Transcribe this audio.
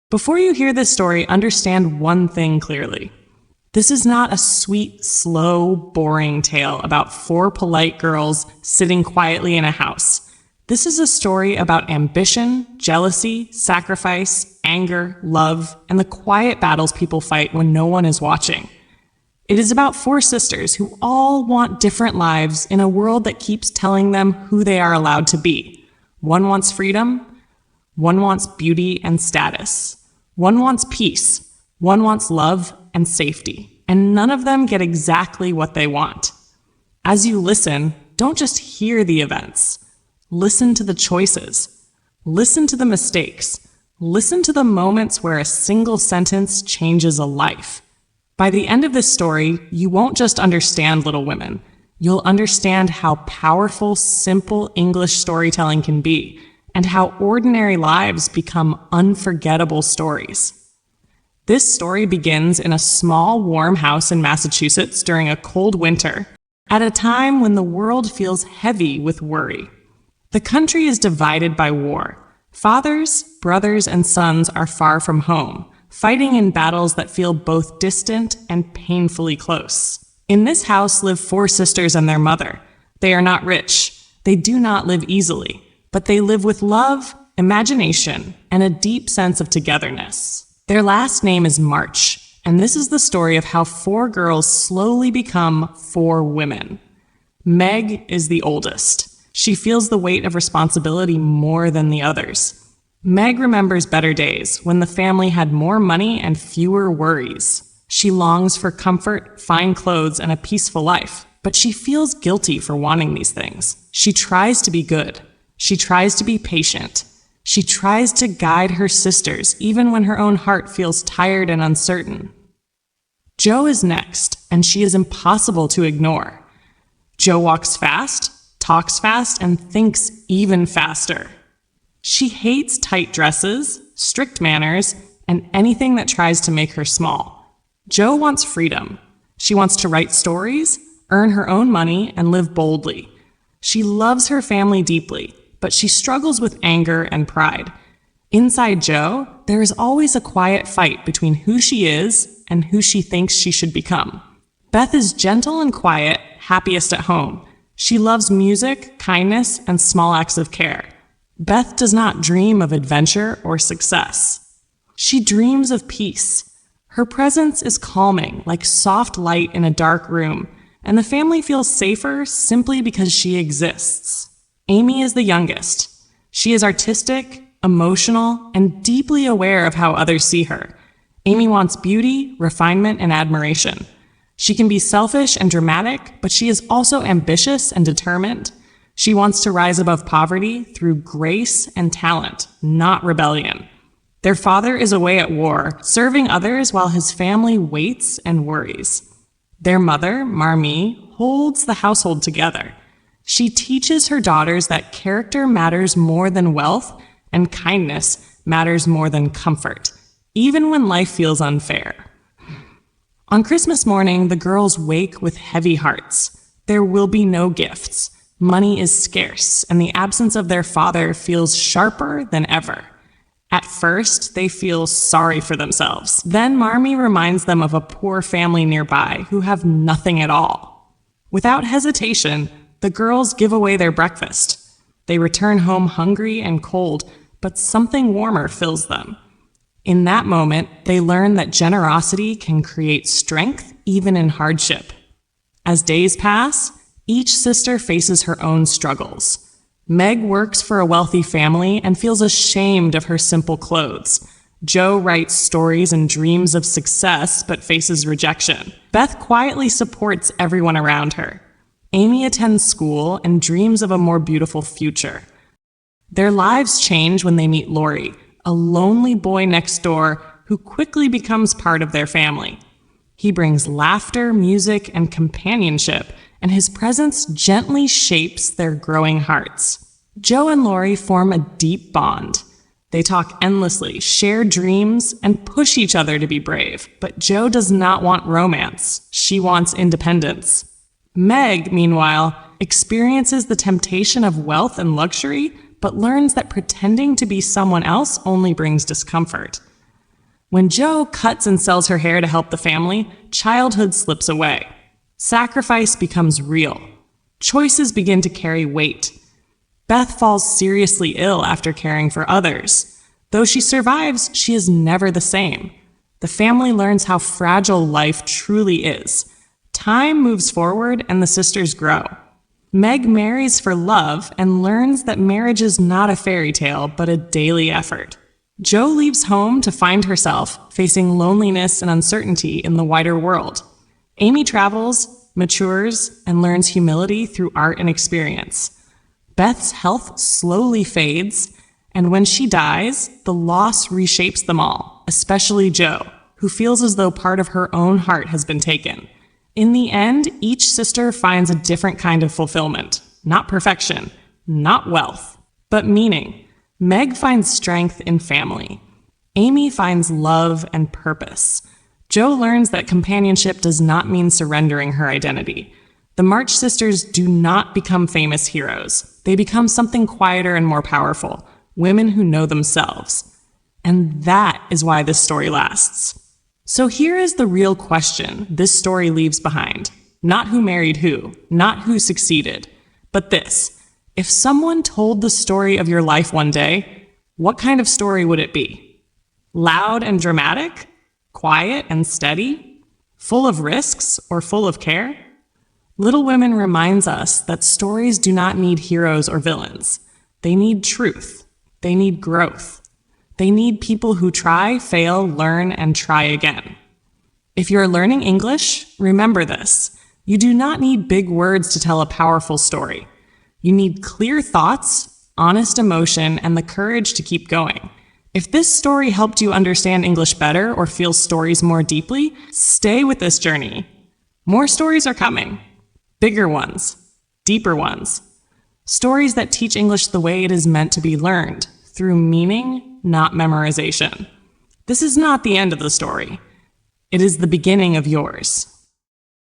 Before you hear this story, understand one thing clearly. This is not a sweet, slow, boring tale about four polite girls sitting quietly in a house. This is a story about ambition, jealousy, sacrifice, anger, love, and the quiet battles people fight when no one is watching. It is about four sisters who all want different lives in a world that keeps telling them who they are allowed to be. One wants freedom, one wants beauty and status. One wants peace, one wants love and safety, and none of them get exactly what they want. As you listen, don't just hear the events. Listen to the choices. Listen to the mistakes. Listen to the moments where a single sentence changes a life. By the end of this story, you won't just understand Little Women. You'll understand how powerful, simple English storytelling can be, and how ordinary lives become unforgettable stories. This story begins in a small, warm house in Massachusetts during a cold winter, at a time when the world feels heavy with worry. The country is divided by war. Fathers, brothers, and sons are far from home, fighting in battles that feel both distant and painfully close. In this house live four sisters and their mother. They are not rich. They do not live easily. But they live with love, imagination, and a deep sense of togetherness. Their last name is March, and this is the story of how four girls slowly become four women. Meg is the oldest. She feels the weight of responsibility more than the others. Meg remembers better days when the family had more money and fewer worries. She longs for comfort, fine clothes, and a peaceful life, but she feels guilty for wanting these things. She tries to be good. She tries to be patient. She tries to guide her sisters, even when her own heart feels tired and uncertain. Jo is next, and she is impossible to ignore. Jo walks fast, talks fast, and thinks even faster. She hates tight dresses, strict manners, and anything that tries to make her small. Jo wants freedom. She wants to write stories, earn her own money, and live boldly. She loves her family deeply, but she struggles with anger and pride. Inside Jo, there is always a quiet fight between who she is and who she thinks she should become. Beth is gentle and quiet, happiest at home. She loves music, kindness, and small acts of care. Beth does not dream of adventure or success. She dreams of peace. Her presence is calming, like soft light in a dark room, and the family feels safer simply because she exists. Amy is the youngest. She is artistic, emotional, and deeply aware of how others see her. Amy wants beauty, refinement, and admiration. She can be selfish and dramatic, but she is also ambitious and determined. She wants to rise above poverty through grace and talent, not rebellion. Their father is away at war, serving others while his family waits and worries. Their mother, Marmee, holds the household together. She teaches her daughters that character matters more than wealth and kindness matters more than comfort, even when life feels unfair. On Christmas morning, the girls wake with heavy hearts. There will be no gifts. Money is scarce, and the absence of their father feels sharper than ever. At first, they feel sorry for themselves. Then Marmee reminds them of a poor family nearby who have nothing at all. Without hesitation, the girls give away their breakfast. They return home hungry and cold, but something warmer fills them. In that moment, they learn that generosity can create strength even in hardship. As days pass, each sister faces her own struggles. Meg works for a wealthy family and feels ashamed of her simple clothes. Jo writes stories and dreams of success but faces rejection. Beth quietly supports everyone around her. Amy attends school and dreams of a more beautiful future. Their lives change when they meet Laurie, a lonely boy next door who quickly becomes part of their family. He brings laughter, music, and companionship, and his presence gently shapes their growing hearts. Jo and Laurie form a deep bond. They talk endlessly, share dreams, and push each other to be brave. But Jo does not want romance. She wants independence. Meg, meanwhile, experiences the temptation of wealth and luxury, but learns that pretending to be someone else only brings discomfort. When Jo cuts and sells her hair to help the family, childhood slips away. Sacrifice becomes real. Choices begin to carry weight. Beth falls seriously ill after caring for others. Though she survives, she is never the same. The family learns how fragile life truly is. Time moves forward and the sisters grow. Meg marries for love and learns that marriage is not a fairy tale, but a daily effort. Jo leaves home to find herself facing loneliness and uncertainty in the wider world. Amy travels, matures, and learns humility through art and experience. Beth's health slowly fades, and when she dies, the loss reshapes them all, especially Jo, who feels as though part of her own heart has been taken. In the end, each sister finds a different kind of fulfillment. Not perfection, not wealth, but meaning. Meg finds strength in family. Amy finds love and purpose. Jo learns that companionship does not mean surrendering her identity. The March sisters do not become famous heroes. They become something quieter and more powerful, women who know themselves. And that is why this story lasts. So here is the real question this story leaves behind. Not who married who, not who succeeded, but this. If someone told the story of your life one day, what kind of story would it be? Loud and dramatic? Quiet and steady? Full of risks or full of care? Little Women reminds us that stories do not need heroes or villains. They need truth. They need growth. They need people who try, fail, learn, and try again. If you're learning English, remember this. You do not need big words to tell a powerful story. You need clear thoughts, honest emotion, and the courage to keep going. If this story helped you understand English better or feel stories more deeply, stay with this journey. More stories are coming. Bigger ones, deeper ones. Stories that teach English the way it is meant to be learned, through meaning, not memorization. This is not the end of the story. It is the beginning of yours.